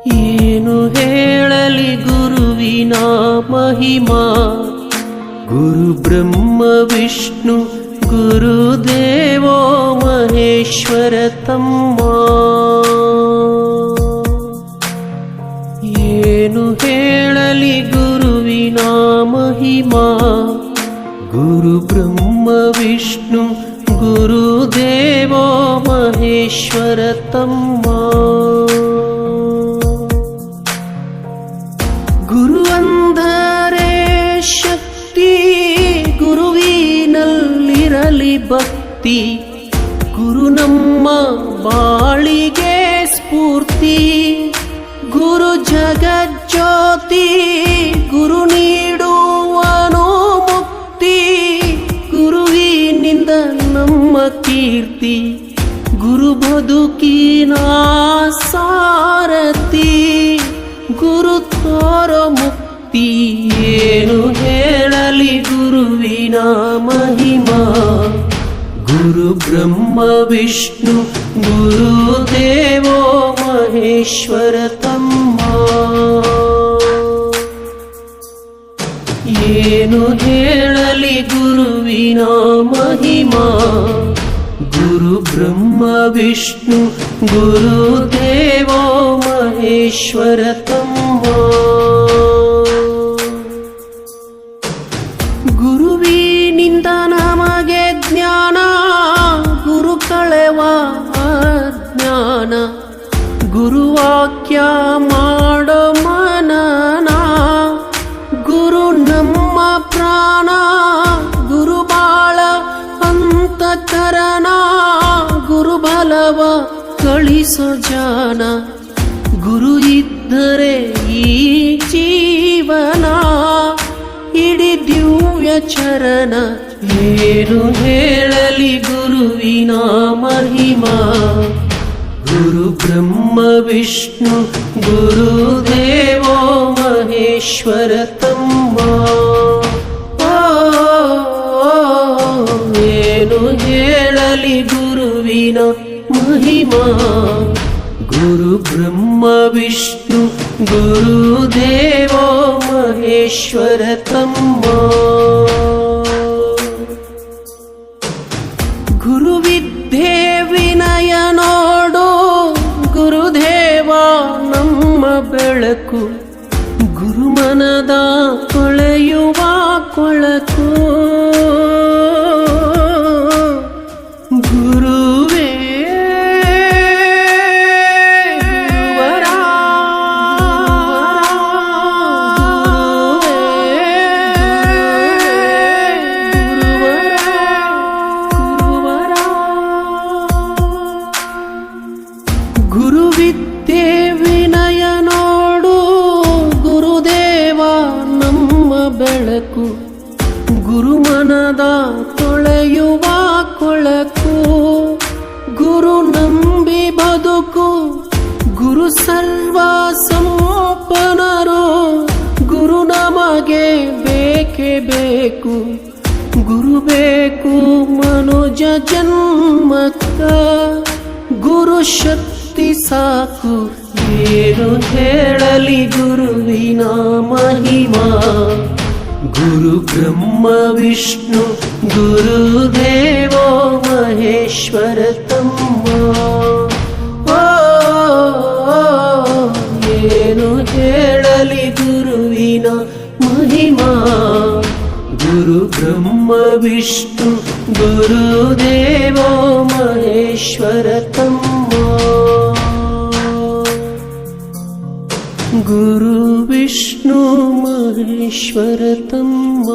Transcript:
ಏನು ಹೇಳಲಿ ಗುರುವಿನ ಮಹಿಮಾ, ಗುರು ಬ್ರಹ್ಮ ವಿಷ್ಣು ಗುರುದೇವೋ ಮಹೇಶ್ವರ ತಮ್ಮ. ಏನು ಹೇಳಲಿ ಗುರುವಿನ ಮಹಿಮಾ, ಗುರು ಬ್ರಹ್ಮ ವಿಷ್ಣು ಗುರುದೇವೋ ಮಹೇಶ್ವರ ತಮ್ಮ. ಗುರು ಅಂದರೆ ಶಕ್ತಿ, ಗುರುವಿನಲ್ಲಿರಲಿ ಭಕ್ತಿ, ಗುರು ನಮ್ಮ ಬಾಳಿಗೆ ಸ್ಫೂರ್ತಿ. ಗುರು ಜಗಜ್ಯೋತಿ, ಗುರು ನೀಡುವನು ಮುಕ್ತಿ, ಗುರುವಿನಿಂದ ನಮ್ಮ ಕೀರ್ತಿ, ಗುರು ಬದುಕಿನ ಸಾರಥಿ, ಗುರು ತೋರೋ ಮುಕ್ತಿ. ಏನು ಹೇಳಲಿ ಗುರುವಿನ ಮಹಿಮಾ, ಗುರು ಬ್ರಹ್ಮ ವಿಷ್ಣು ಗುರುದೇವೋ ಮಹೇಶ್ವರ ತಮ್ಮ. ಏನು ಹೇಳಲಿ ಗುರುವಿನ ಮಹಿಮಾ, ಗುರು ಬ್ರಹ್ಮ ವಿಷ್ಣು ಗುರುದೇವೋ ಮಹೇಶ್ವರ ತಮ್ಮ. ಗುರುವಿನಿಂದ ನಮಗೆ ಜ್ಞಾನ, ಗುರು ಕಳೆವ ಅಜ್ಞಾನ, ಗುರುವಾಕ್ಯ ಮಾಡೋ ಮನನ, ಗುರು ನಮ್ಮ ಪ್ರಾಣ, ಗುರು ಬಾಳ ಅಂತಃಕರಣ, ಗುರು ಬಲವ ಕಳಿಸೋ ಜಾನ, ಗುರು ಇದ್ದರೆ ಈ ಜೀವನ, ಇಡೀ ದಿವ್ಯ ಚರಣ. ಏನು ಹೇಳಲಿ ಗುರುವಿನ ಮಹಿಮಾ, ಗುರು ಬ್ರಹ್ಮ ವಿಷ್ಣು ಗುರುದೇವೋ ಮಹೇಶ್ವರ ತಮ್ಮ. ಏನು ಹೇಳಲಿ ಗುರುವಿನ ಮಹಿಮಾ, ಗುರು ಬ್ರಹ್ಮ ವಿಷ್ಣು ಗುರುದೇವೋ ಮಹೇಶ್ವರ ತಮ್ಮ. ಗುರುವಿದ್ಯೆ ವಿನಯ ನೋಡು, ಗುರುದೇವ ನಮ್ಮ ಬೆಳಕು, ಗುರುಮನದ ಕೊಳೆಯುವ ಕೊಳಕು, ಗುರುವೇ ಗುರುವರ, ಗುರುವಿದ್ಯೆ ವಿನಯ ನೋಡು, ಗುರುದೇವ ನಮ್ಮ ಬೆಳಕು, ಗುರುಮನದ ತೊಳೆಯುವ ಕೊಳಕು, ಗುರು ನಂಬಿ ಬದುಕು, ಗುರು ಸರ್ವ ಸಂಪನ್ನರು, ಗುರು ನಮಗೆ ಬೇಕೇ ಬೇಕು, ಗುರು ಬೇಕು ಮನುಜ ಜನ್ಮಕ್ಕ, ಗುರು ಶಕ್ತಿ ಸಾಕು. ಏನು ಹೇಳಲಿ ಗುರುವಿನ ಮಹಿಮಾ, ಗುರು ಬ್ರಹ್ಮ ವಿಷ್ಣು ಗುರುದೇವೋ ಮಹೇಶ್ವರ ತಮ್ಮ. ಏನು ಹೇಳಲಿ ಗುರುವಿನ ಮಹಿಮಾ, ಗುರು ಬ್ರಹ್ಮ ವಿಷ್ಣು ಗುರುದೇವೋ ಮಹೇಶ್ವರ ತಮ್ಮ. ಗುರು ವಿಷ್ಣು ಮಹೇಶ್ವರ ತಮ್ಮ.